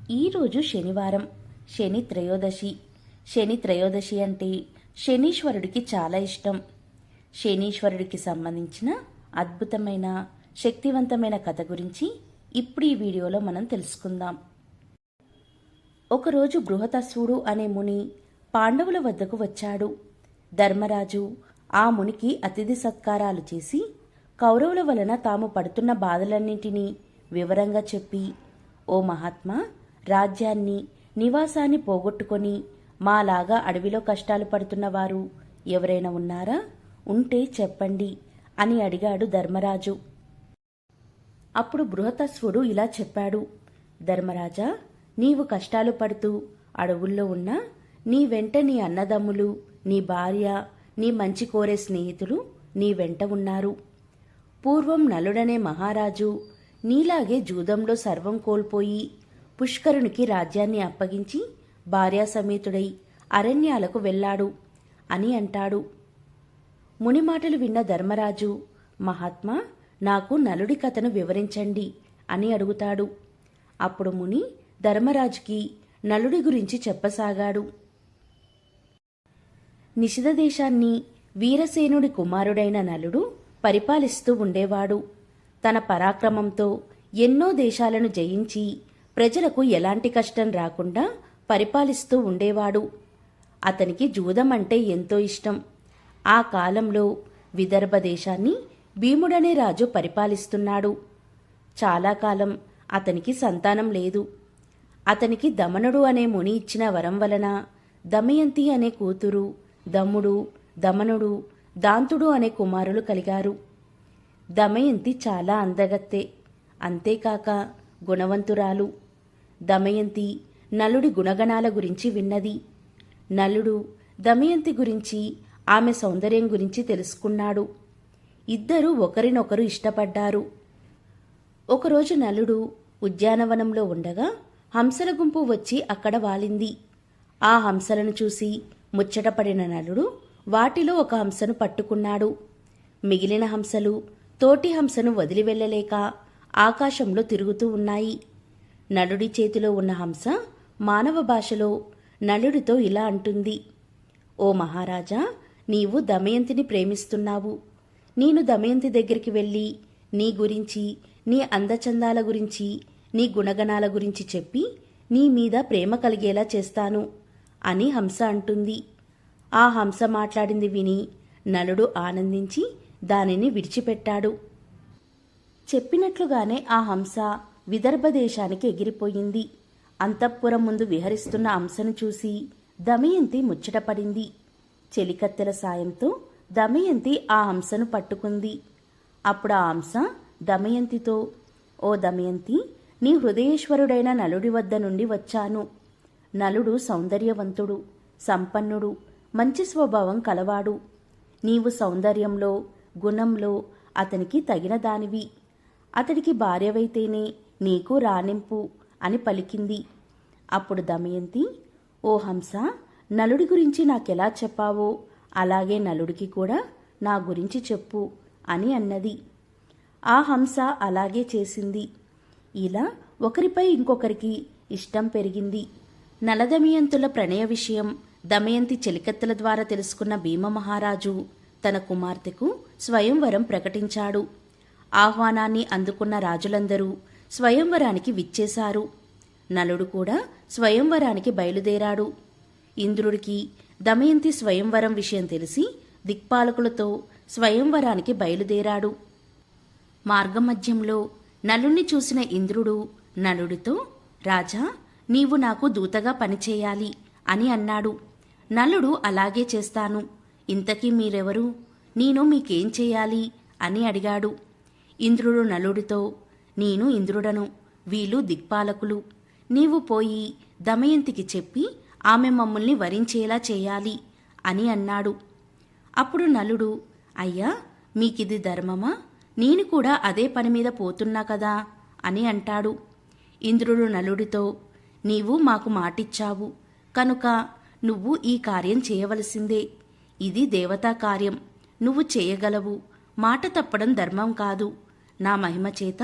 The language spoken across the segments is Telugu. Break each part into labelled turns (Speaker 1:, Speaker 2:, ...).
Speaker 1: ఈరోజు శనివారం, శని త్రయోదశి. శని త్రయోదశి అంటే శనీశ్వరుడికి చాలా ఇష్టం. శనీశ్వరుడికి సంబంధించిన అద్భుతమైన శక్తివంతమైన కథ గురించి ఇప్పుడు ఈ వీడియోలో మనం తెలుసుకుందాం. ఒకరోజు బృహతస్సుడు అనే ముని పాండవుల వద్దకు వచ్చాడు. ధర్మరాజు ఆ మునికి అతిథి సత్కారాలు చేసి కౌరవుల వలన తాము పడుతున్న బాధలన్నింటినీ వివరంగా చెప్పి, ఓ మహాత్మా, రాజ్యాన్ని నివాసాన్ని పోగొట్టుకొని మాలాగా అడవిలో కష్టాలు పడుతున్నవారు ఎవరైనా ఉన్నారా? ఉంటే చెప్పండి అని అడిగాడు ధర్మరాజు. అప్పుడు బృహతస్సుడు ఇలా చెప్పాడు, ధర్మరాజా, నీవు కష్టాలు పడుతూ అడవుల్లో ఉన్నా నీ వెంట నీ అన్నదమ్ములు, నీ భార్య, నీ మంచి కోరే స్నేహితులు నీ వెంట ఉన్నారు. పూర్వం నలుడనే మహారాజు నీలాగే జూదంలో సర్వం కోల్పోయి పుష్కరునికి రాజ్యాన్ని అప్పగించి భార్యాసమేతుడై అరణ్యాలకు వెళ్ళాడు అని అంటాడు. ముని మాటలు విన్న ధర్మరాజు, మహాత్మా, నాకు నలుడి కథను వివరించండి అని అడుగుతాడు. అప్పుడు ముని ధర్మరాజుకి నలుడి గురించి చెప్పసాగాడు. నిషిధ దేశాన్ని వీరసేనుడి కుమారుడైన నలుడు పరిపాలిస్తూ ఉండేవాడు. తన పరాక్రమంతో ఎన్నో దేశాలను జయించి ప్రజలకు ఎలాంటి కష్టం రాకుండా పరిపాలిస్తూ ఉండేవాడు. అతనికి జూదం అంటే ఎంతో ఇష్టం. ఆ కాలంలో విదర్భ దేశాన్ని భీముడనే రాజు పరిపాలిస్తున్నాడు. చాలా కాలం అతనికి సంతానం లేదు. అతనికి దమనుడు అనే ముని ఇచ్చిన వరం వలన దమయంతి అనే కూతురు, దమ్ముడు, దమనుడు, దాంతుడు అనే కుమారులు కలిగారు. దమయంతి చాలా అందగత్తె, అంతేకాక గుణవంతురాలు. దమయంతి నలుడి గుణగణాల గురించి విన్నది. నలుడు దమయంతి గురించి, ఆమె సౌందర్యం గురించి తెలుసుకున్నాడు. ఇద్దరూ ఒకరినొకరు ఇష్టపడ్డారు. ఒకరోజు నలుడు ఉద్యానవనంలో ఉండగా హంసల గుంపు వచ్చి అక్కడ వాలింది. ఆ హంసలను చూసి ముచ్చటపడిన నలుడు వాటిలో ఒక హంసను పట్టుకున్నాడు. మిగిలిన హంసలు తోటి హంసను వదిలి వెళ్ళలేక ఆకాశంలో తిరుగుతూ ఉన్నాయి. నలుడి చేతిలో ఉన్న హంస మానవ భాషలో నలుడితో ఇలా అంటుంది, ఓ మహారాజా, నీవు దమయంతిని ప్రేమిస్తున్నావు. నేను దమయంతి దగ్గరికి వెళ్ళి నీ గురించి, నీ అందచందాల గురించి, నీ గుణగణాల గురించి చెప్పి నీ మీద ప్రేమ కలిగేలా చేస్తాను అని హంస అంటుంది. ఆ హంస మాట్లాడింది విని నలుడు ఆనందించి దానిని విడిచిపెట్టాడు. చెప్పినట్లుగానే ఆ హంస విదర్భ దేశానికి ఎగిరిపోయింది. అంతఃపురం ముందు విహరిస్తున్న హంసను చూసి దమయంతి ముచ్చటపడింది. చెలికత్తెల సాయంతో దమయంతి ఆ హంసను పట్టుకుంది. అప్పుడు ఆ హంస దమయంతితో, ఓ దమయంతి, నీ హృదయేశ్వరుడైన నలుడి వద్ద నుండి వచ్చాను. నలుడు సౌందర్యవంతుడు, సంపన్నుడు, మంచి స్వభావం కలవాడు. నీవు సౌందర్యంలో, గుణంలో అతనికి తగిన దానివి. అతడికి భార్యవైతేనే నీకు రాణింపు అని పలికింది. అప్పుడు దమయంతి, ఓ హంస, నలుడి గురించి నాకెలా చెప్పావో అలాగే నలుడికి కూడా నా గురించి చెప్పు అని అన్నది. ఆ హంస అలాగే చేసింది. ఇలా ఒకరిపై ఇంకొకరికి ఇష్టం పెరిగింది. నలదమయంతుల ప్రణయ విషయం దమయంతి చెలికత్తెల ద్వారా తెలుసుకున్న భీమమహారాజు తన కుమార్తెకు స్వయంవరం ప్రకటించాడు. ఆహ్వానాన్ని అందుకున్న రాజులందరూ స్వయంవరానికి విచ్చేశారు. నలుడు కూడా స్వయంవరానికి బయలుదేరాడు. ఇంద్రుడికి దమయంతి స్వయంవరం విషయం తెలిసి దిక్పాలకులతో స్వయంవరానికి బయలుదేరాడు. మార్గమధ్యంలో నలుణ్ణి చూసిన ఇంద్రుడు నలుడితో, రాజా, నీవు నాకు దూతగా పనిచేయాలి అని అన్నాడు. నలుడు అలాగే చేస్తాను. ఇంతకీ మీరెవరు? నేను మీకేం చేయాలి అని అడిగాడు. ఇంద్రుడు నలుడితో, నేను ఇంద్రుడను, వీళ్ళు దిక్పాలకులు. నీవు పోయి దమయంతికి చెప్పి ఆమె మమ్మల్ని వరించేలా చేయాలి అని అన్నాడు. అప్పుడు నలుడు, అయ్యా, మీకిది ధర్మమా? నేను కూడా అదే పని మీద పోతున్నా కదా అని అంటాడు. ఇంద్రుడు నలుడితో, నీవు మాకు మాటిచ్చావు కనుక నువ్వు ఈ కార్యం చేయవలసిందే. ఇది దేవతా కార్యం, నువ్వు చేయగలవు. మాట తప్పడం ధర్మం కాదు. నా మహిమ చేత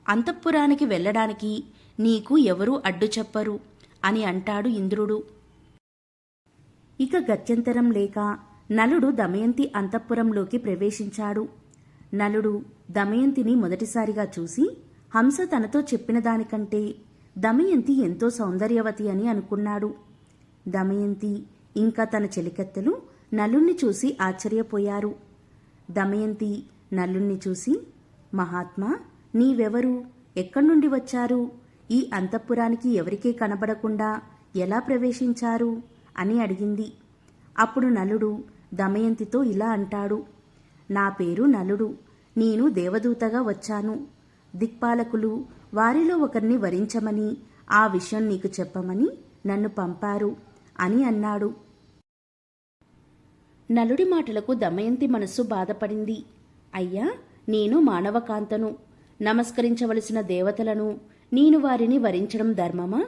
Speaker 1: అంతఃపురానికి వెళ్ళడానికి నీకు ఎవరూ అడ్డు చెప్పరు అని అంటాడు ఇంద్రుడు. ఇక గత్యంతరం లేక నలుడు దమయంతి అంతఃపురంలోకి ప్రవేశించాడు. నలుడు దమయంతిని మొదటిసారిగా చూసి హంస తనతో చెప్పిన దానికంటే దమయంతి ఎంతో సౌందర్యవతి అని అనుకున్నాడు. దమయంతి ఇంకా తన చెలికత్తెలు నలుణ్ణి చూసి ఆశ్చర్యపోయారు. దమయంతి నలుణ్ణి చూసి, మహాత్మా, నీవెవరు? ఎక్కడి నుండి వచ్చారు? ఈ అంతఃపురానికి ఎవరికీ కనబడకుండా ఎలా ప్రవేశించారు అని అడిగింది. అప్పుడు నలుడు దమయంతితో ఇలా అంటాడు, నా పేరు నలుడు. నేను దేవదూతగా వచ్చాను. దిక్పాలకులు వారిలో ఒకరిని వరించమని, ఆ విషయం నీకు చెప్పమని నన్ను పంపారు అని అన్నాడు. నలుడి మాటలకు దమయంతి మనస్సు బాధపడింది. అయ్యా, నేను మానవకాంతను. నమస్కరించవలసిన దేవతలను నేను వారిని వరించడం ధర్మమా?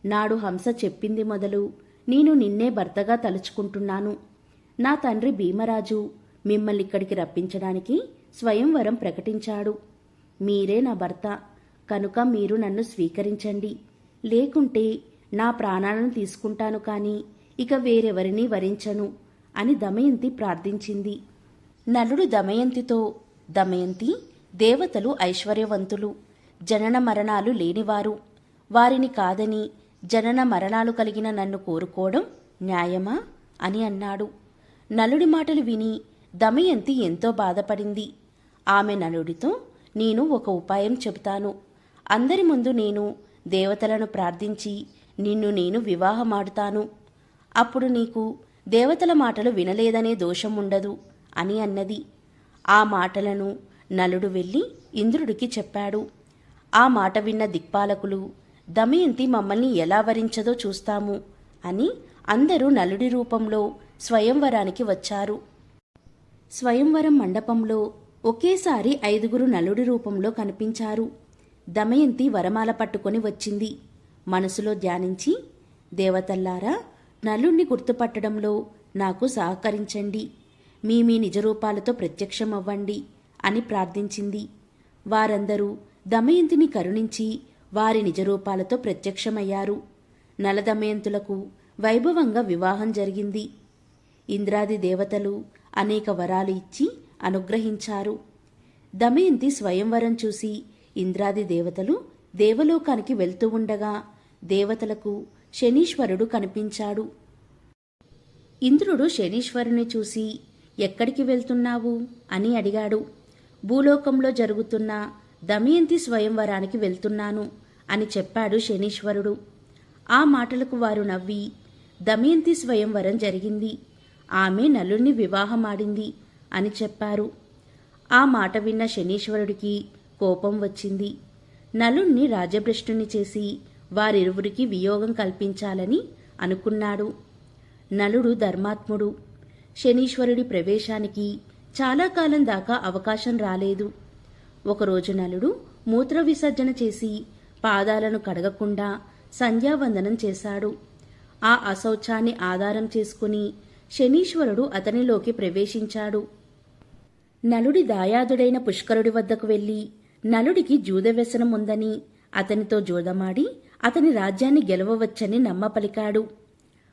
Speaker 1: నాడు హంస చెప్పింది మొదలు నేను నిన్నే భర్తగా తలుచుకుంటున్నాను. నా తండ్రి భీమరాజు మిమ్మల్ని ఇక్కడికి రప్పించడానికి స్వయంవరం ప్రకటించాడు. మీరే నా భర్త కనుక మీరు నన్ను స్వీకరించండి. లేకుంటే నా ప్రాణాలను తీసుకుంటాను, కానీ ఇక వేరెవరిని వరించను అని దమయంతి ప్రార్థించింది. నలుడు దమయంతితో, దమయంతి, దేవతలు ఐశ్వర్యవంతులు, జనన మరణాలు లేనివారు. వారిని కాదని జనన మరణాలు కలిగిన నన్ను కోరుకోవడం న్యాయమా అని అన్నాడు. నలుడి మాటలు విని దమయంతి ఎంతో బాధపడింది. ఆమె నలుడితో, నేను ఒక ఉపాయం చెబుతాను. అందరి ముందు నేను దేవతలను ప్రార్థించి నిన్ను నేను వివాహమాడుతాను. అప్పుడు నీకు దేవతల మాటలు వినలేదనే దోషం ఉండదు అని అన్నది. ఆ మాటలను నలుడు వెళ్ళి ఇంద్రుడికి చెప్పాడు. ఆ మాట విన్న దిక్పాలకులు, దమయంతి మమ్మల్ని ఎలా వరించదో చూస్తాము అని అందరూ నలుడి రూపంలో స్వయంవరానికి వచ్చారు. స్వయంవరం మండపంలో ఒకేసారి 5 నలుడి రూపంలో కనిపించారు. దమయంతి వరమాల పట్టుకొని వచ్చింది. మనసులో ధ్యానించి, దేవతల్లారా, నలుణ్ణి గుర్తుపట్టడంలో నాకు సహకరించండి. మీ నిజరూపాలతో ప్రత్యక్షమవ్వండి అని ప్రార్థించింది. వారందరూ దమయంతిని కరుణించి వారి నిజరూపాలతో ప్రత్యక్షమయ్యారు. నలదమయంతులకు వైభవంగా వివాహం జరిగింది. ఇంద్రాది దేవతలు అనేక వరాలు ఇచ్చి అనుగ్రహించారు. దమయంతి స్వయంవరం చూసి ఇంద్రాది దేవతలు దేవలోకానికి వెళ్తూ ఉండగా దేవతలకు శనీశ్వరుడు కనిపించాడు. ఇంద్రుడు శనీశ్వరుని చూసి, ఎక్కడికి వెళ్తున్నావు అని అడిగాడు. భూలోకంలో జరుగుతున్న దమయంతి స్వయంవరానికి వెళ్తున్నాను అని చెప్పాడు శనీశ్వరుడు. ఆ మాటలకు వారు నవ్వి, దమయంతి స్వయంవరం జరిగింది, ఆమె నలుణ్ణి వివాహమాడింది అని చెప్పారు. ఆ మాట విన్న శనీశ్వరుడికి కోపం వచ్చింది. నలుణ్ణి రాజభ్రష్టుని చేసి వారిరువురికి వియోగం కల్పించాలని అనుకున్నాడు. నలుడు ధర్మాత్ముడు. శనీశ్వరుడి ప్రవేశానికి చాలా కాలం దాకా అవకాశం రాలేదు. ఒకరోజు నలుడు మూత్ర విసర్జన చేసి పాదాలను కడగకుండా సంధ్యావందనం చేశాడు. ఆ అశౌచాన్ని ఆధారం చేసుకుని శనీశ్వరుడు అతనిలోకి ప్రవేశించాడు. నలుడి దాయాదుడైన పుష్కరుడి వద్దకు వెళ్లి నలుడికి జూదవ్యసనం ఉందని, అతనితో జూదమాడి అతని రాజ్యాన్ని గెలవవచ్చని నమ్మపలికాడు.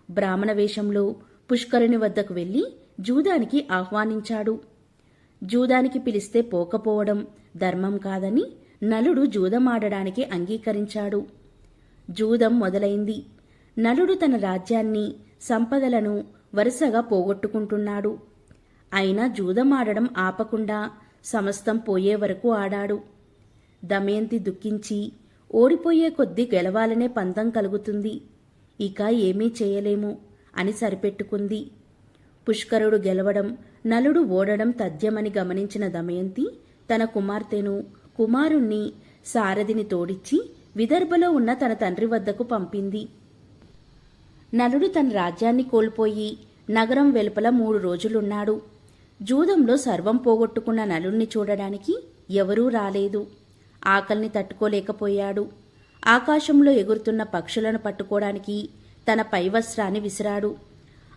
Speaker 1: బ్రాహ్మణ వేషంలో పుష్కరుని వద్దకు వెళ్లి జూదానికి ఆహ్వానించాడు. జూదానికి పిలిస్తే పోకపోవడం ధర్మం కాదని నలుడు జూదమాడడానికి అంగీకరించాడు. జూదం మొదలైంది. నలుడు తన రాజ్యాన్ని, సంపదలను వరుసగా పోగొట్టుకుంటున్నాడు. అయినా జూదమాడడం ఆపకుండా సమస్తం పోయే వరకు ఆడాడు. దమయంతి దుఃఖించి, ఓడిపోయే కొద్దీ గెలవాలనే పంతం కలుగుతుంది, ఇక ఏమీ చేయలేము అని సరిపెట్టుకుంది. పుష్కరుడు గెలవడం, నలుడు ఓడడం తథ్యమని గమనించిన దమయంతి తన కుమార్తెను, కుమారుణ్ణి, సారథిని తోడిచ్చి విదర్భలో ఉన్న తన తండ్రి వద్దకు పంపింది. నలుడు తన రాజ్యాన్ని కోల్పోయి నగరం వెలుపల 3 రోజులున్నాడు. జూదంలో సర్వం పోగొట్టుకున్న నలుణ్ణి చూడడానికి ఎవరూ రాలేదు. ఆకలిని తట్టుకోలేకపోయాడు. ఆకాశంలో ఎగురుతున్న పక్షులను పట్టుకోవడానికి తన పై వస్త్రాన్ని విసిరాడు.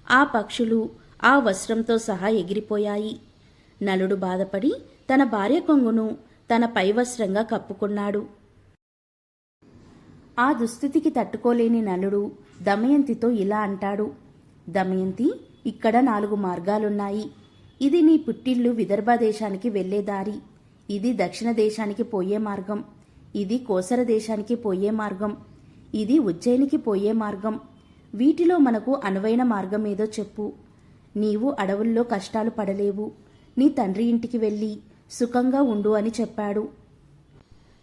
Speaker 1: ఆ పక్షులు ఆ వస్త్రంతో సహా ఎగిరిపోయాయి. నలుడు బాధపడి తన భార్య కొంగును తన పై వస్త్రంగా కప్పుకున్నాడు. ఆ దుస్థితికి తట్టుకోలేని నలుడు దమయంతితో ఇలా అంటాడు. దమయంతి, ఇక్కడ 4 మార్గాలున్నాయి. ఇది నీ పుట్టిల్లు విదర్భ దేశానికి వెళ్లే దారి. ఇది దక్షిణ దేశానికి పోయే మార్గం. ఇది కోసర దేశానికి పోయే మార్గం. ఇది ఉజ్జయినికి పోయే మార్గం. వీటిలో మనకు అనువైన మార్గమేదో చెప్పు. నీవు అడవుల్లో కష్టాలు పడలేవు. నీ తండ్రి ఇంటికి వెళ్ళి సుఖంగా ఉండు అని చెప్పాడు.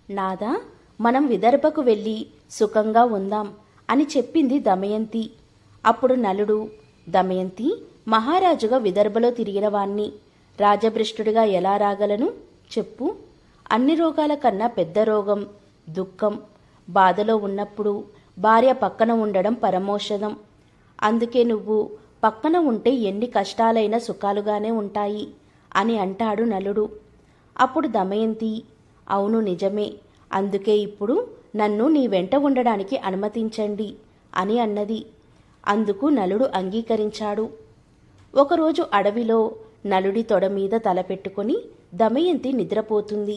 Speaker 1: నాదా, మనం విదర్భకు వెళ్ళి సుఖంగా ఉందాం అని చెప్పింది దమయంతి. అప్పుడు నలుడు, దమయంతి, మహారాజుగా విదర్భలో తిరిగిన వాణ్ణి రాజభ్రష్టుడిగా ఎలా రాగలను చెప్పు. అన్ని రోగాల కన్నా పెద్ద రోగం దుఃఖం. బాధలో ఉన్నప్పుడు భార్య పక్కన ఉండడం పరమౌషధం. అందుకే నువ్వు పక్కన ఉంటే ఎన్ని కష్టాలైనా సుఖాలుగానే ఉంటాయి అని అంటాడు నలుడు. అప్పుడు దమయంతి, అవును నిజమే, అందుకే ఇప్పుడు నన్ను నీ వెంట ఉండడానికి అనుమతించండి అని అన్నది. అందుకు నలుడు అంగీకరించాడు. ఒకరోజు అడవిలో నలుడి తొడ మీద తలపెట్టుకుని దమయంతి నిద్రపోతుంది.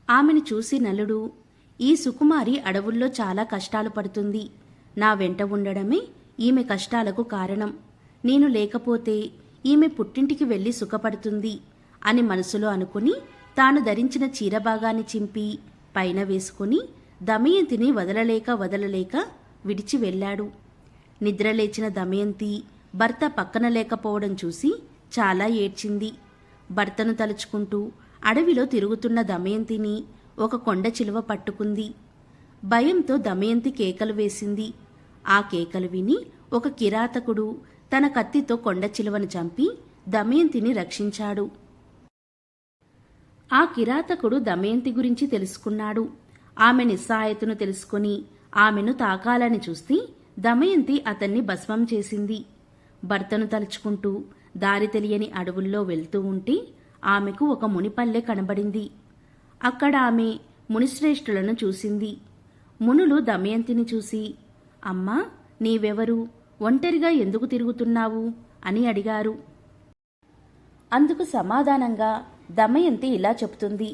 Speaker 1: ఆమెను చూసి నలుడు, ఈ సుకుమారి అడవుల్లో చాలా కష్టాలు పడుతుంది. నా వెంట ఉండడమే ఈమె కష్టాలకు కారణం. నేను లేకపోతే ఈమె పుట్టింటికి వెళ్ళి సుఖపడుతుంది అని మనసులో అనుకుని తాను ధరించిన చీరభాగాన్ని చింపి పైన వేసుకుని దమయంతిని వదలలేక విడిచి వెళ్ళాడు. నిద్రలేచిన దమయంతి భర్త పక్కన లేకపోవడం చూసి చాలా ఏడ్చింది. భర్తను తలుచుకుంటూ అడవిలో తిరుగుతున్న దమయంతిని ఒక కొండ చిలువ పట్టుకుంది. భయంతో దమయంతి కేకలు వేసింది. ఆ కేకలు విని ఒక కిరాతకుడు తన కత్తితో కొండ చిలువను చంపి దమయంతిని రక్షించాడు. ఆ కిరాతకుడు దమయంతి గురించి తెలుసుకున్నాడు. ఆమె నిస్సహాయతను తెలుసుకుని ఆమెను తాకాలని చూస్తే దమయంతి అతన్ని భస్మం చేసింది. భర్తను తలుచుకుంటూ దారి తెలియని అడవుల్లో వెళ్తూ ఉంటే ఆమెకు ఒక మునిపల్లె కనబడింది. అక్కడ ఆమె మునిశ్రేష్ఠులను చూసింది. మునులు దమయంతిని చూసి, అమ్మా, నీవెవరు? ఒంటరిగా ఎందుకు తిరుగుతున్నావు అని అడిగారు. అందుకు సమాధానంగా దమయంతి ఇలా చెబుతుంది.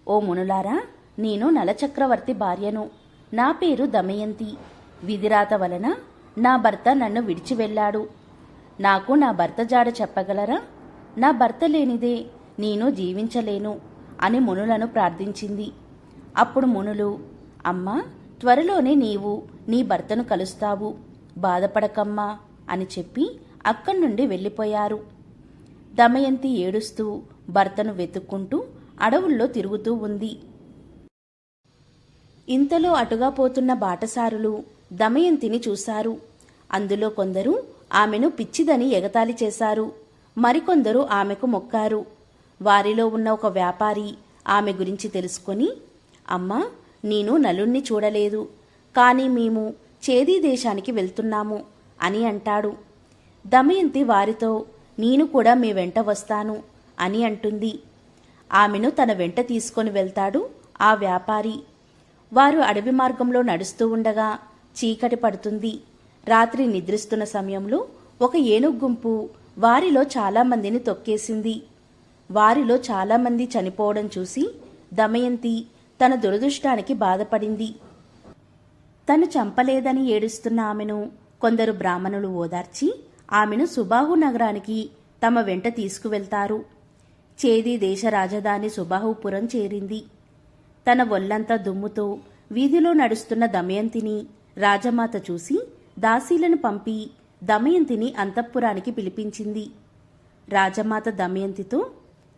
Speaker 1: ఓ మునులారా, నేను నలచక్రవర్తి భార్యను. నా పేరు దమయంతి. విధిరాత వలన నా భర్త నన్ను విడిచి వెళ్ళాడు. నాకు నా భర్త జాడ చెప్పగలరా? నా భర్త లేనిదే నేను జీవించలేను అని మునులను ప్రార్థించింది. అప్పుడు మునులు, అమ్మా, త్వరలోనే నీవు నీ భర్తను కలుస్తావు, బాధపడకమ్మా అని చెప్పి అక్కడి నుండి వెళ్ళిపోయారు. దమయంతి ఏడుస్తూ భర్తను వెతుక్కుంటూ అడవుల్లో తిరుగుతూ ఉంది. ఇంతలో అటుగా పోతున్న బాటసారులు దమయంతిని చూశారు. అందులో కొందరు ఆమెను పిచ్చిదని ఎగతాళి చేశారు. మరికొందరు ఆమెకు మొక్కారు. వారిలో ఉన్న ఒక వ్యాపారి ఆమె గురించి తెలుసుకొని, అమ్మా, నేను నలుణ్ణి చూడలేదు, కానీ మేము చేదీ దేశానికి వెళ్తున్నాము అని అంటాడు. దమయంతి వారితో, నేను కూడా మీ వెంట వస్తాను అని అంటుంది. ఆమెను తన వెంట తీసుకొని వెళ్తాడు ఆ వ్యాపారి. వారు అడవి మార్గంలో నడుస్తూ ఉండగా చీకటి పడుతుంది. రాత్రి నిద్రిస్తున్న సమయంలో ఒక ఏనుగు గుంపు వారిలో చాలామందిని తొక్కేసింది. వారిలో చాలామంది చనిపోవడం చూసి దమయంతి తన దురదృష్టానికి బాధపడింది. తను చంపలేదని ఏడుస్తున్న ఆమెను కొందరు బ్రాహ్మణులు ఓదార్చి ఆమెను సుబాహు నగరానికి తమ వెంట తీసుకువెళ్తారు. చేది దేశ రాజధాని సుబాహుపురం చేరింది. తన ఒళ్లంతా దుమ్ముతో వీధిలో నడుస్తున్న దమయంతిని రాజమాత చూసి దాసీలను పంపి దమయంతిని అంతఃపురానికి పిలిపించింది. రాజమాత దమయంతితో,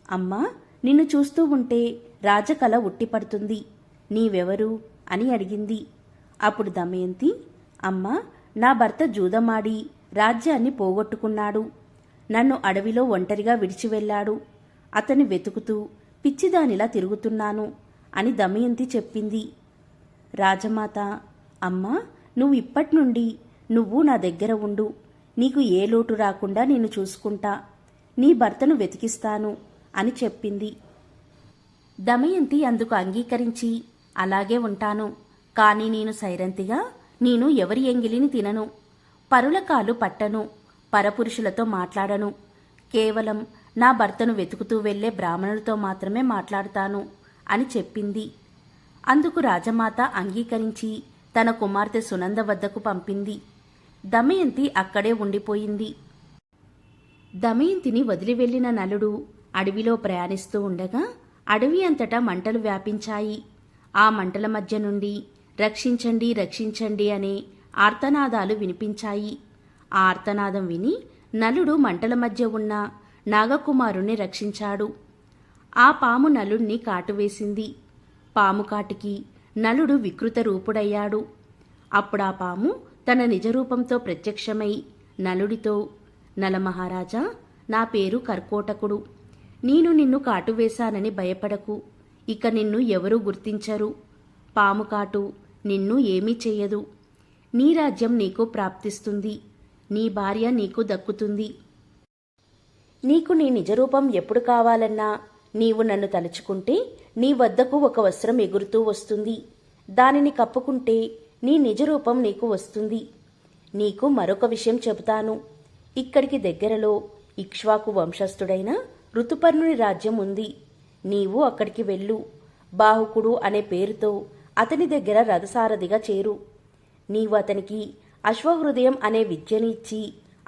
Speaker 1: అమ్మా, నిన్ను చూస్తూ ఉంటే రాజకళ ఉట్టిపడుతుంది. నీవెవరు అని అడిగింది. అప్పుడు దమయంతి, అమ్మా, నా భర్త జూదమాడి రాజ్యాన్ని పోగొట్టుకున్నాడు. నన్ను అడవిలో ఒంటరిగా విడిచి వెళ్ళాడు. అతన్ని వెతుకుతూ పిచ్చిదానిలా తిరుగుతున్నాను అని దమయంతి చెప్పింది. రాజమాత, అమ్మా, నువ్వు ఇప్పటి నుండి నువ్వు నా దగ్గర ఉండు. నీకు ఏ లోటు రాకుండా నేను చూసుకుంటా. నీ భర్తను వెతికిస్తాను అని చెప్పింది. దమయంతి అందుకు అంగీకరించి, అలాగే ఉంటాను, కానీ నేను సైరంతిగా నేను ఎవరి ఎంగిలిని తినను, పరుల కాలు పట్టను, పరపురుషులతో మాట్లాడను, కేవలం నా భర్తను వెతుకుతూ వెళ్లే బ్రాహ్మణులతో మాత్రమే మాట్లాడతాను అని చెప్పింది. అందుకు రాజమాత అంగీకరించి తన కుమార్తె సునంద వద్దకు పంపింది. దమయంతి అక్కడే ఉండిపోయింది. దమయంతిని వదిలి వెళ్లిన నలుడు అడవిలో ప్రయాణిస్తూ ఉండగా అడవి అంతటా మంటలు వ్యాపించాయి. ఆ మంటల మధ్య నుండి రక్షించండి రక్షించండి అనే ఆర్తనాదాలు వినిపించాయి. ఆ ఆర్తనాదం విని నలుడు మంటల మధ్య ఉన్న నాగకుమారుణ్ణి రక్షించాడు. ఆ పాము నలుణ్ణి కాటువేసింది. పాము కాటికి నలుడు వికృత రూపుడయ్యాడు. అప్పుడా పాము తన నిజరూపంతో ప్రత్యక్షమై నలుడితో, నలమహారాజా, నా పేరు కర్కోటకుడు. నేను నిన్ను కాటువేశానని భయపడకు. ఇక నిన్ను ఎవరూ గుర్తించరు. పాము కాటు నిన్ను ఏమీ చెయ్యదు. నీ రాజ్యం నీకు ప్రాప్తిస్తుంది. నీ భార్య నీకు దక్కుతుంది. నీకు నీ నిజరూపం ఎప్పుడు కావాలన్నా నీవు నన్ను తలుచుకుంటే నీ వద్దకు ఒక వస్త్రం ఎగురుతూ వస్తుంది. దానిని కప్పుకుంటే నీ నిజరూపం నీకు వస్తుంది. నీకు మరొక విషయం చెబుతాను. ఇక్కడికి దగ్గరలో ఇక్ష్వాకు వంశస్థుడైన ఋతుపర్ణుని రాజ్యం ఉంది. నీవు అక్కడికి వెళ్ళు. బాహుకుడు అనే పేరుతో అతని దగ్గర రథసారథిగా చేరు. నీవు అతనికి అశ్వహృదయం అనే విద్యను ఇచ్చి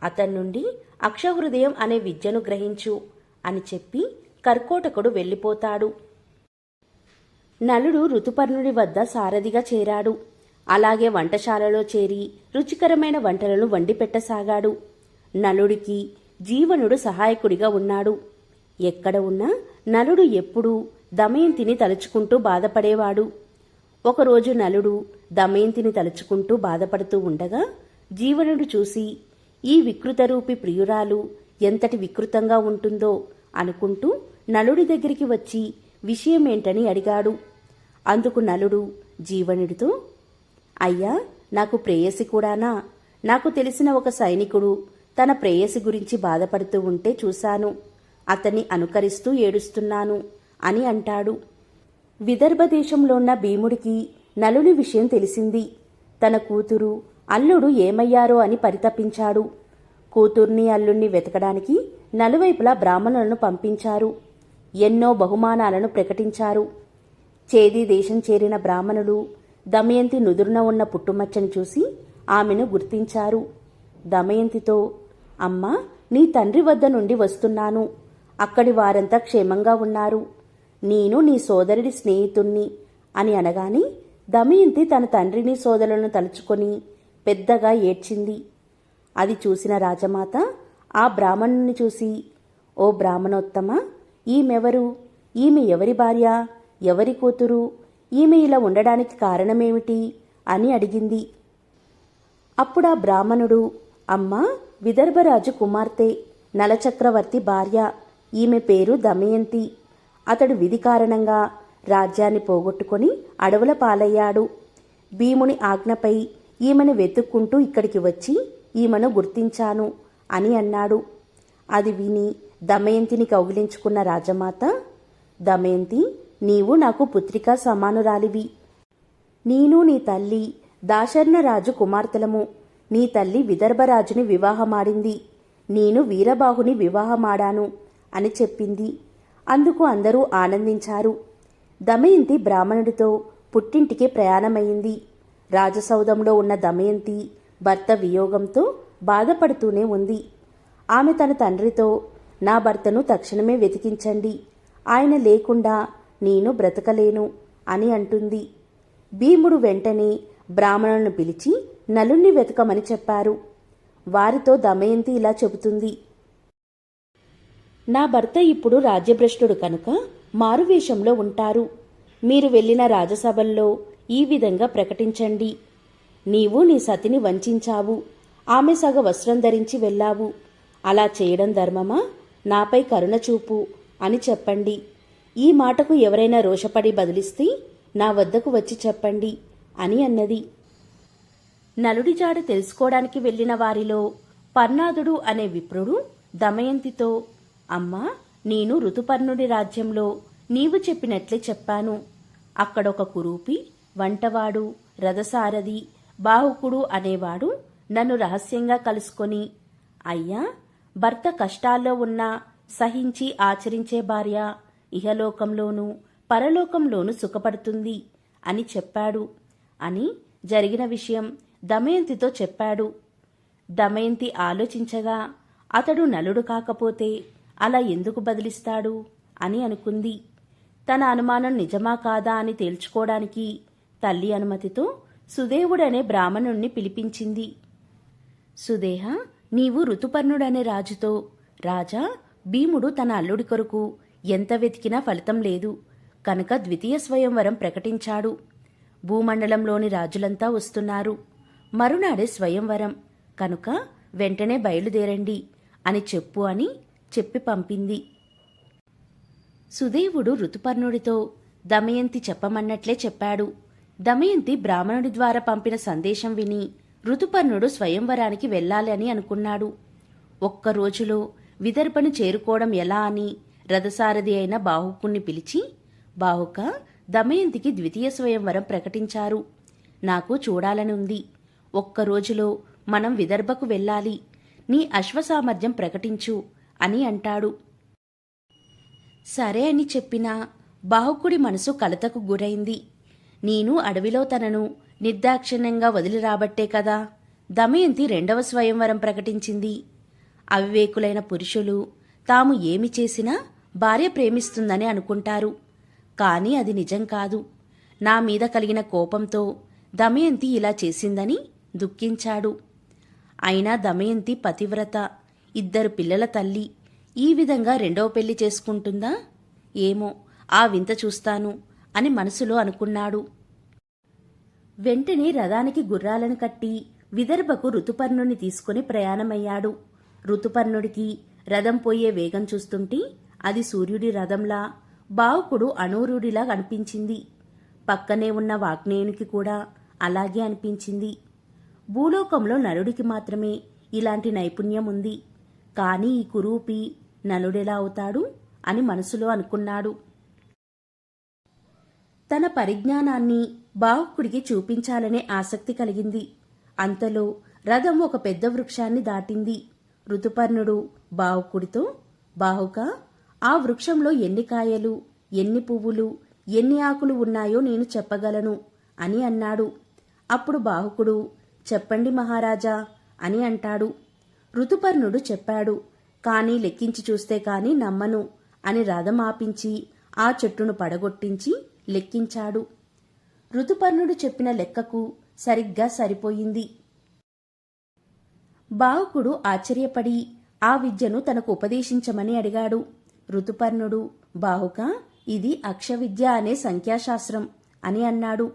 Speaker 1: అతని నుండి అక్షహృదయం అనే విద్యను గ్రహించు అని చెప్పి కర్కోటకుడు వెళ్ళిపోతాడు. నలుడు ఋతుపర్ణుడి వద్ద సారథిగా చేరాడు. అలాగే వంటశాలలో చేరి రుచికరమైన వంటలను వండిపెట్టసాగాడు. నలుడికి జీవనుడు సహాయకుడిగా ఉన్నాడు. ఎక్కడ ఉన్నా నలుడు ఎప్పుడూ దమయంతిని తలుచుకుంటూ బాధపడేవాడు. ఒకరోజు నలుడు దమయంతిని తలుచుకుంటూ బాధపడుతూ ఉండగా జీవనుడు చూసి, ఈ వికృతరూపి ప్రియురాలు ఎంతటి వికృతంగా ఉంటుందో అనుకుంటూ నలుడి దగ్గరికి వచ్చి విషయమేంటని అడిగాడు. అందుకు నలుడు జీవనుడితో, అయ్యా, నాకు ప్రేయసి కూడానా? నాకు తెలిసిన ఒక సైనికుడు తన ప్రేయసి గురించి బాధపడుతూ ఉంటే చూశాను. అతన్ని అనుకరిస్తూ ఏడుస్తున్నాను అని అంటాడు. విదర్భ దేశంలో ఉన్న భీముడికి నలుని విషయం తెలిసింది. తన కూతురు అల్లుడు ఏమయ్యారో అని పరితపించాడు. కూతుర్ని అల్లుణ్ణి వెతకడానికి నలువైపులా బ్రాహ్మణులను పంపించారు. ఎన్నో బహుమానాలను ప్రకటించారు. చేది దేశం చేరిన బ్రాహ్మణులు దమయంతి నుదురున ఉన్న పుట్టుమచ్చను చూసి ఆమెను గుర్తించారు. దమయంతితో, అమ్మా, నీ తండ్రి వద్ద నుండి వస్తున్నాను. అక్కడి వారంతా క్షేమంగా ఉన్నారు. నేను నీ సోదరుడి స్నేహితుణ్ణి అని అనగానే దమయంతి తన తండ్రిని సోదరులను తలుచుకొని పెద్దగా ఏడ్చింది. అది చూసిన రాజమాత ఆ బ్రాహ్మణుని చూసి, ఓ బ్రాహ్మణోత్తమ, ఈమెవరు? ఈమె ఎవరి భార్య? ఎవరి కూతురు? ఈమె ఇలా ఉండడానికి కారణమేమిటి అని అడిగింది. అప్పుడా బ్రాహ్మణుడు, అమ్మా, విదర్భరాజు కుమార్తె, నలచక్రవర్తి భార్య. ఈమె పేరు దమయంతి. అతడు విధి కారణంగా రాజ్యాన్ని పోగొట్టుకొని అడవుల పాలయ్యాడు. భీముని ఆజ్ఞపై ఈమెను వెతుక్కుంటూ ఇక్కడికి వచ్చి ఈమెను గుర్తించాను అని అన్నాడు. అది విని దమయంతిని కౌగిలించుకున్న రాజమాత, దమయంతి, నీవు నాకు పుత్రికా సమానురాలివి. నేను నీ తల్లి దాశర్ణరాజు కుమార్తెలము. నీ తల్లి విదర్భరాజుని వివాహమాడింది. నేను వీరబాహుని వివాహమాడాను అని చెప్పింది. అందుకు అందరూ ఆనందించారు. దమయంతి బ్రాహ్మణుడితో పుట్టింటికి ప్రయాణమైంది. రాజసౌధంలో ఉన్న దమయంతి భర్త వియోగంతో బాధపడుతూనే ఉంది. ఆమె తన తండ్రితో, నా భర్తను తక్షణమే వెతికించండి. ఆయన లేకుండా నేను బ్రతకలేను అని అంటుంది. భీముడు వెంటనే బ్రాహ్మణులను పిలిచి నలుణ్ణి వెతకమని చెప్పారు. వారితో దమయంతి ఇలా చెబుతుంది, నా భర్త ఇప్పుడు రాజ్యభ్రష్టుడు కనుక మారువేషంలో ఉంటారు. మీరు వెళ్ళిన రాజసభల్లో ఈ విధంగా ప్రకటించండి. నీవు నీ సతిని వంచావు. ఆమె సగ వస్త్రం ధరించి వెళ్ళావు. అలా చేయడం ధర్మమా? నాపై కరుణ చూపు అని చెప్పండి. ఈ మాటకు ఎవరైనా రోషపడి బదిలిస్తే నా వద్దకు వచ్చి చెప్పండి అని అన్నది. నలుడి జాడ తెలుసుకోవడానికి వెళ్లిన వారిలో పర్ణాదుడు అనే విప్రుడు దమయంతితో, అమ్మా, నేను ఋతుపర్ణుడి రాజ్యంలో నీవు చెప్పినట్లే చెప్పాను. అక్కడొక కురూపి, వంటవాడు, రథసారథి, బాహుకుడు అనేవాడు నన్ను రహస్యంగా కలుసుకొని, అయ్యా, భర్త కష్టాల్లో ఉన్నా సహించి ఆచరించే భార్య ఇహలోకంలోనూ పరలోకంలోనూ సుఖపడుతుంది అని చెప్పాడు అని జరిగిన విషయం దమయంతితో చెప్పాడు. దమయంతి ఆలోచించగా అతడు నలుడు కాకపోతే అలా ఎందుకు బదిలిస్తాడు అని అనుకుంది. తన అనుమానం నిజమా కాదా అని తేల్చుకోవడానికి తల్లి అనుమతితో సుదేవుడనే బ్రాహ్మణుణ్ణి పిలిపించింది. సుదేహ, నీవు ఋతుపర్ణుడనే రాజుతో, రాజా, భీముడు తన అల్లుడి కొరకు ఎంత వెతికినా ఫలితం లేదు కనుక ద్వితీయ స్వయంవరం ప్రకటించాడు. భూమండలంలోని రాజులంతా వస్తున్నారు. మరునాడే స్వయంవరం కనుక వెంటనే బయలుదేరండి అని చెప్పు అని చెప్పి పంపింది. సుదేవుడు ఋతుపర్ణుడితో దమయంతి చెప్పమన్నట్లే చెప్పాడు. దమయంతి బ్రాహ్మణుడి ద్వారా పంపిన సందేశం విని ఋతుపర్ణుడు స్వయంవరానికి వెళ్ళాలి అని అనుకున్నాడు. ఒక్కరోజులో విదర్భను చేరుకోవడం ఎలా అని రథసారథి అయిన బాహుకుణ్ణి పిలిచి, బాహుక, దమయంతికి ద్వితీయ స్వయంవరం ప్రకటించారు. నాకు చూడాలని ఉంది. ఒక్కరోజులో మనం విదర్భకు వెళ్ళాలి. నీ అశ్వసామర్థ్యం ప్రకటించు అని అంటాడు. సరే అని చెప్పినా బాహుకుడి మనసు కలతకు గురైంది. నేను అడవిలో తనను నిర్దాక్షిణ్యంగా వదిలి రాబట్టే కదా దమయంతి రెండవ స్వయంవరం ప్రకటించింది. అవివేకులైన పురుషులు తాము ఏమి చేసినా భార్య ప్రేమిస్తుందని అనుకుంటారు. కానీ అది నిజం కాదు. నా మీద కలిగిన కోపంతో దమయంతి ఇలా చేసిందని దుఃఖించాడు. అయినా దమయంతి పతివ్రత, 2 పిల్లల తల్లి. ఈ విధంగా రెండవ పెళ్లి చేసుకుంటుందా? ఏమో, ఆ వింత చూస్తాను అని మనసులో అనుకున్నాడు. వెంటనే రథానికి గుర్రాలను కట్టి విదర్భకు ఋతుపర్ణుని తీసుకుని ప్రయాణమయ్యాడు. ఋతుపర్ణుడికి రథం పోయే వేగం చూస్తుంటే అది సూర్యుడి రథంలా, బావుకుడు అనూరుడిలా అనిపించింది. పక్కనే ఉన్న వాగ్నేయునికి కూడా అలాగే అనిపించింది. భూలోకంలో నలుడికి మాత్రమే ఇలాంటి నైపుణ్యం ఉంది. కానీ ఈ కురూపి నలుడెలా అవుతాడు అని మనసులో అనుకున్నాడు. తన పరిజ్ఞానాన్ని బాహుకుడికి చూపించాలనే ఆసక్తి కలిగింది. అంతలో రథం ఒక పెద్ద వృక్షాన్ని దాటింది. ఋతుపర్ణుడు బాహుకుడితో, బాహుక, ఆ వృక్షంలో ఎన్ని కాయలు, ఎన్ని పువ్వులు, ఎన్ని ఆకులు ఉన్నాయో నేను చెప్పగలను అని అన్నాడు. అప్పుడు బాహుకుడు, చెప్పండి మహారాజా అని అంటాడు. ఋతుపర్ణుడు చెప్పాడు, కానీ లెక్కించి చూస్తే కాని నమ్మను అని రథం ఆపించి ఆ చెట్టును పడగొట్టించి లెక్కించాడు. ఋతుపర్ణుడు చెప్పిన లెక్కకు సరిగ్గా సరిపోయింది. బాహుకుడు ఆశ్చర్యపడి ఆ విద్యను తనకు ఉపదేశించమని అడిగాడు. ఋతుపర్ణుడు, బాహుక, ఇది అక్షవిద్య అనే సంఖ్యాశాస్త్రం అని అన్నాడు.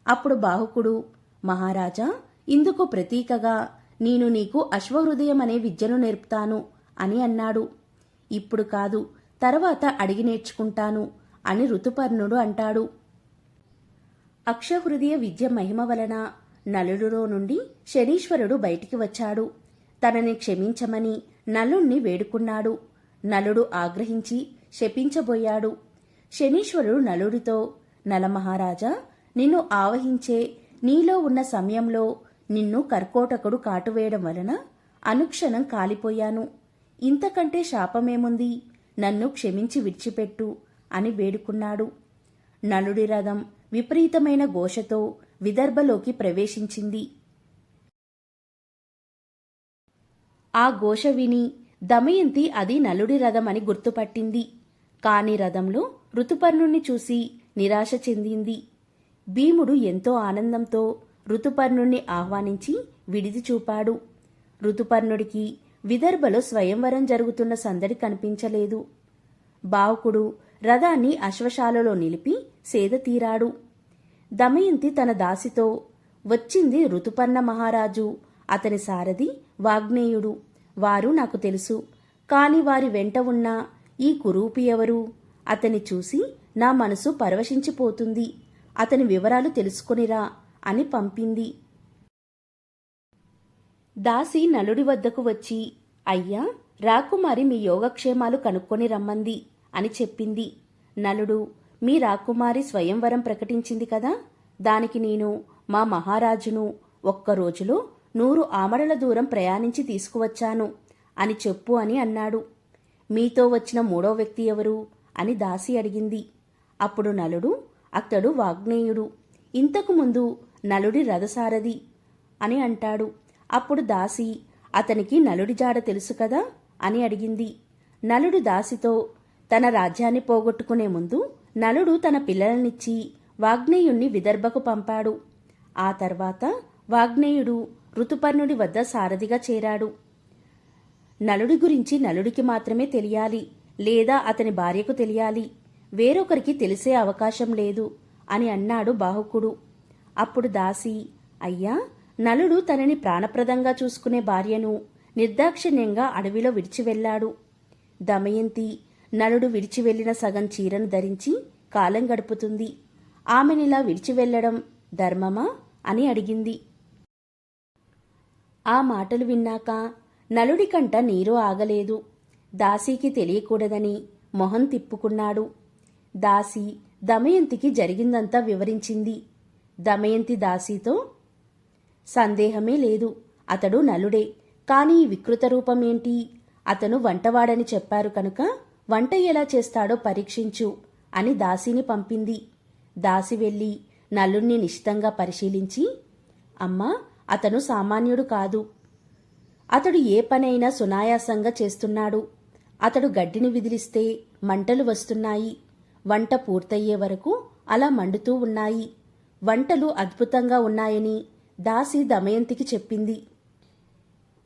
Speaker 1: అప్పుడు బాహుకుడు, మహారాజా, ఇందుకు ప్రతీకగా నేను నీకు అశ్వహృదయం అనే విద్యను నేర్పుతాను అని అన్నాడు. ఇప్పుడు కాదు, తర్వాత అడిగి నేర్చుకుంటాను అని ఋతుపర్ణుడు అంటాడు. అక్షహృదయ విద్య మహిమ వలన నలుడిలో నుండి శనీశ్వరుడు బయటికి వచ్చాడు. తనని క్షమించమని నలుణ్ణి వేడుకున్నాడు. నలుడు ఆగ్రహించి శపించబోయాడు. శనీశ్వరుడు నలుడితో, నలమహారాజా, నిన్ను ఆవహించే నీలో ఉన్న సమయంలో నిన్ను కర్కోటకుడు కాటువేయడం వలన అనుక్షణం కాలిపోయాను. ఇంతకంటే శాపమేముంది? నన్ను క్షమించి విడిచిపెట్టు అని వేడుకున్నాడు. నలుడి రథం విపరీతమైన ఘోషతో విదర్భలోకి ప్రవేశించింది. ఆ ఘోష విని దమయంతి అది నలుడి రథం అని గుర్తుపట్టింది. కాని రథంలో ఋతుపర్ణుణ్ణి చూసి నిరాశ చెందింది. భీముడు ఎంతో ఆనందంతో ఋతుపర్ణుణ్ణి ఆహ్వానించి విడిది చూపాడు. ఋతుపర్ణుడికి విదర్భలో స్వయంవరం జరుగుతున్న సందడి కనిపించలేదు. బావుకుడు రథాన్ని అశ్వశాలలో నిలిపి సేద తీరాడు. దమయంతి తన దాసితో, వచ్చింది ఋతుపర్ణ మహారాజు, అతని సారథి వాగ్నేయుడు. వారు నాకు తెలుసు. కాని వారి వెంట ఉన్న ఈ కురూపి ఎవరు? అతని చూసి నా మనసు పరవశించిపోతుంది. అతని వివరాలు తెలుసుకొనిరా అని పంపింది. దాసి నలుడి వద్దకు వచ్చి, అయ్యా, రాకుమారి మీ యోగక్షేమాలు కనుక్కొని రమ్మంది అని చెప్పింది. నలుడు, మీ రాకుమారి స్వయంవరం ప్రకటించింది కదా, దానికి నేను మా మహారాజును ఒక్కరోజులో 100 ఆమడల దూరం ప్రయాణించి తీసుకువచ్చాను అని చెప్పు అని అన్నాడు. మీతో వచ్చిన 3వ వ్యక్తి ఎవరు అని దాసి అడిగింది. అప్పుడు నలుడు, అతడు వాగ్నేయుడు. ఇంతకుముందు నలుడి రథసారథి అని అంటాడు. అప్పుడు దాసి అతనికి నలుడి జాడ తెలుసు కదా అని అడిగింది. నలుడు దాసితో తన రాజ్యాన్ని పోగొట్టుకునే ముందు నలుడు తన పిల్లలనిచ్చి వాగ్నేయుణ్ణి విదర్భకు పంపాడు. ఆ తర్వాత వాగ్నేయుడు ఋతుపర్ణుడి వద్ద సారథిగా చేరాడు. నలుడి గురించి నలుడికి మాత్రమే తెలియాలి, లేదా అతని భార్యకు తెలియాలి, వేరొకరికి తెలిసే అవకాశం లేదు అని అన్నాడు బాహుకుడు. అప్పుడు దాసి, అయ్యా, నలుడు తనని ప్రాణప్రదంగా చూసుకునే భార్యను నిర్దాక్షిణ్యంగా అడవిలో విడిచి వెళ్లాడు. దమయంతి నలుడు విడిచి వెళ్లిన సగం చీరను ధరించి కాలం గడుపుతుంది. ఆమెనిలా విడిచి వెళ్లడం ధర్మమా అని అడిగింది. ఆ మాటలు విన్నాక నలుడి కంట నీరు ఆగలేదు. దాసీకి తెలియకూడదని మొహం తిప్పుకున్నాడు. దాసి దమయంతికి జరిగిందంతా వివరించింది. దమయంతి దాసీతో, సందేహమే లేదు, అతడు నలుడే. కాని ఈ వికృత రూపమేంటి? అతను వంటవాడని చెప్పారు కనుక వంట ఎలా చేస్తాడో పరీక్షించు అని దాసిని పంపింది. దాసి వెళ్ళి నలుణ్ణి నిశితంగా పరిశీలించి, అమ్మా, అతను సామాన్యుడు కాదు. అతడు ఏ పనైనా సునాయాసంగా చేస్తున్నాడు. అతడు గడ్డిని విదిలిస్తే మంటలు వస్తున్నాయి. వంట పూర్తయ్యే వరకు అలా మండుతూ ఉన్నాయి. వంటలు అద్భుతంగా ఉన్నాయని దాసి దమయంతికి చెప్పింది.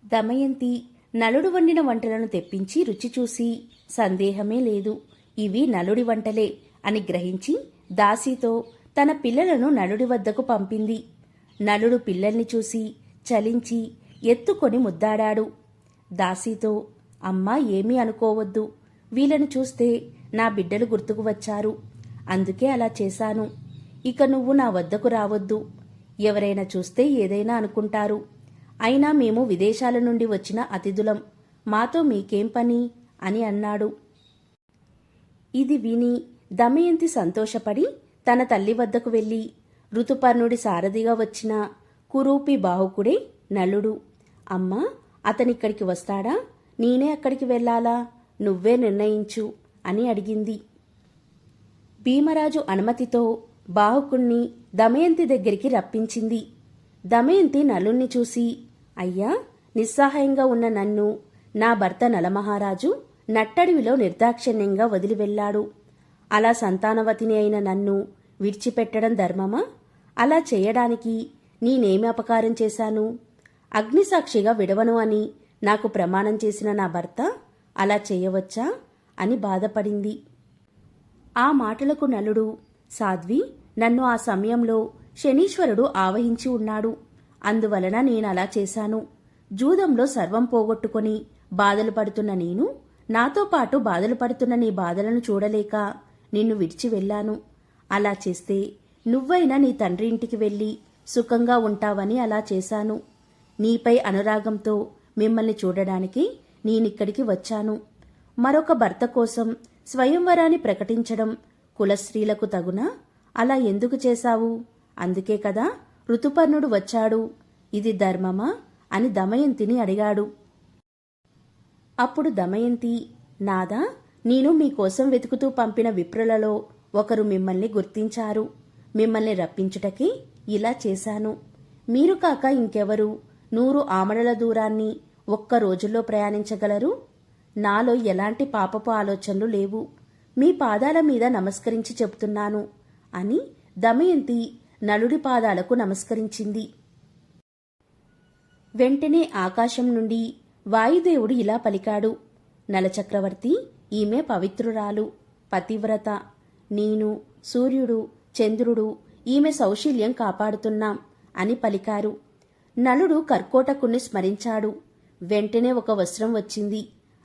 Speaker 1: దమయంతి నలుడు వండిన వంటలను తెప్పించి రుచి చూసి, సందేహమే లేదు, ఇవి నలుడి వంటలే అని గ్రహించి దాసితో తన పిల్లలను నలుడి వద్దకు పంపింది. నలుడు పిల్లల్ని చూసి చలించి ఎత్తుకొని ముద్దాడాడు. దాసీతో, అమ్మా, ఏమీ అనుకోవద్దు, వీళ్ళను చూస్తే నా బిడ్డలు గుర్తుకు వచ్చారు, అందుకే అలా చేశాను. ఇక నువ్వు నా వద్దకు రావద్దు. ఎవరైనా చూస్తే ఏదైనా అనుకుంటారు. అయినా మేము విదేశాల నుండి వచ్చిన అతిథులం, మాతో మీకేం పని అని అన్నాడు. ఇది విని దమయంతి సంతోషపడి తన తల్లి వద్దకు వెళ్ళి, ఋతుపర్ణుడి సారథిగా వచ్చిన కురూపి బాహుకుడే నలుడు. అమ్మా, అతనిక్కడికి వస్తాడా? నేనే అక్కడికి వెళ్ళాలా? నువ్వే నిర్ణయించు అని అడిగింది. భీమరాజు అనుమతితో బాహుకుణ్ణి దమయంతి దగ్గరికి రప్పించింది. దమయంతి నలుణ్ణి చూసి, అయ్యా, నిస్సహాయంగా ఉన్న నన్ను నా భర్త నలమహారాజు నట్టడివిలో నిర్దాక్షిణ్యంగా వదిలి వెళ్లాడు. అలా సంతానవతిని అయిన నన్ను విడిచిపెట్టడం ధర్మమా? అలా చేయడానికి నేనేమి అపకారం చేశాను? అగ్నిసాక్షిగా విడవను అని నాకు ప్రమాణం చేసిన నా భర్త అలా చేయవచ్చా అని బాధపడింది. ఆ మాటలకు నలుడు, సాధ్వి, నన్ను ఆ సమయంలో శనీశ్వరుడు ఆవహించి ఉన్నాడు. అందువలన నేనలా చేశాను. జూదంలో సర్వం పోగొట్టుకొని బాధలు పడుతున్న నేను, నాతో పాటు బాధలు పడుతున్న నీ బాధలను చూడలేక నిన్ను విడిచి వెళ్ళాను. అలా చేస్తే నువ్వైనా నీ తండ్రి ఇంటికి వెళ్ళి సుఖంగా ఉంటావని అలా చేశాను. నీపై అనురాగంతో మిమ్మల్ని చూడడానికి నేనిక్కడికి వచ్చాను. మరొక భర్త కోసం స్వయంవరాన్ని ప్రకటించడం కులస్త్రీలకు తగునా? అలా ఎందుకు చేశావు? అందుకే కదా ఋతుపర్ణుడు వచ్చాడు. ఇది ధర్మమా అని దమయంతిని అడిగాడు. అప్పుడు దమయంతి, నాదా, నేను మీకోసం వెతుకుతూ పంపిన విప్రులలో ఒకరు మిమ్మల్ని గుర్తించారు. మిమ్మల్ని రప్పించుటకి ఇలా చేశాను. మీరు కాక ఇంకెవరు 100 ఆమడల దూరాన్ని ఒక్క రోజుల్లో ప్రయాణించగలరు? నాలో ఎలాంటి పాపపు ఆలోచనలు లేవు. మీ పాదాల మీద నమస్కరించి చెబుతున్నాను అని దమయంతి నలుడి పాదాలకు నమస్కరించింది. వెంటనే ఆకాశం నుండి వాయుదేవుడు ఇలా పలికాడు, నలచక్రవర్తి, ఈమె పవిత్రురాలు, పతివ్రత. నేను, సూర్యుడు, చంద్రుడు ఈమె సౌశీల్యం కాపాడుతున్నాం అని పలికారు. నలుడు కర్కోటకుణ్ణి స్మరించాడు. వెంటనే ఒక వస్త్రం వచ్చింది.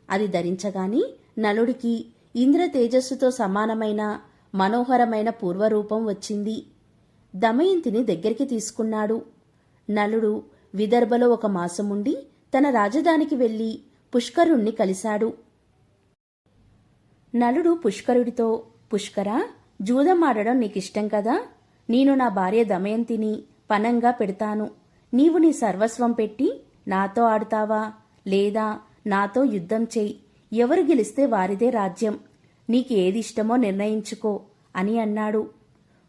Speaker 1: అది ధరించగాని నలుడికి ఇంద్ర తేజస్సుతో సమానమైన మనోహరమైన పూర్వరూపం వచ్చింది. దమయంతిని దగ్గరికి తీసుకున్నాడు. నలుడు విదర్భలో 1 మాసముండి తన రాజధానికి వెళ్లి పుష్కరుణ్ణి కలిశాడు. నలుడు పుష్కరుడితో, పుష్కరా, జూదం ఆడడం నీకిష్టం కదా? నేను నా భార్య దమయంతిని పనంగా పెడతాను. నీవు నీ సర్వస్వం పెట్టి నాతో ఆడుతావా, లేదా నాతో యుద్ధం చెయ్యి. ఎవరు గెలిస్తే వారిదే రాజ్యం. నీకు ఏది ఇష్టమో నిర్ణయించుకో అని అన్నాడు.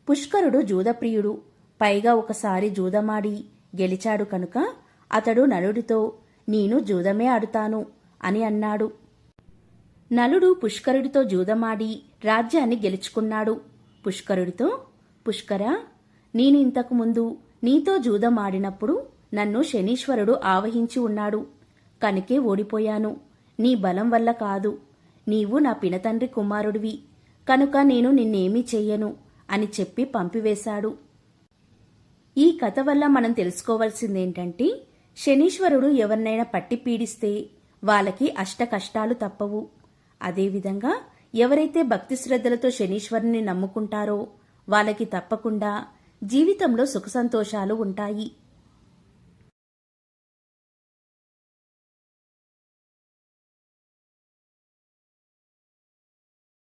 Speaker 1: పుష్కరుడు జూదప్రియుడు. పైగా ఒకసారి జూదమాడి గెలిచాడు కనుక అతడు నలుడితో నేను జూదమే ఆడుతాను అని అన్నాడు. నలుడు పుష్కరుడితో జూదమాడి రాజ్యాన్ని గెలుచుకున్నాడు. పుష్కరుడితో, పుష్కరా, నేను ఇంతకు ముందు నీతో జూదమాడినప్పుడు నన్ను శనీశ్వరుడు ఆవహించి ఉన్నాడు. కనుకే ఓడిపోయాను. నీ బలం వల్ల కాదు. నీవు నా పినతండ్రి కుమారుడివి కనుక నేను నిన్నేమీ చెయ్యను అని చెప్పి పంపివేశాడు. ఈ కథ వల్ల మనం తెలుసుకోవాల్సిందేంటంటే, శనీశ్వరుడు ఎవరినైనా పట్టి పీడిస్తే వాళ్ళకి అష్ట కష్టాలు తప్పవు. అదేవిధంగా ఎవరైతే భక్తి శ్రద్ధలతో శనీశ్వరుని నమ్ముకుంటారో వాళ్ళకి తప్పకుండా జీవితంలో సుఖ సంతోషాలు ఉంటాయి.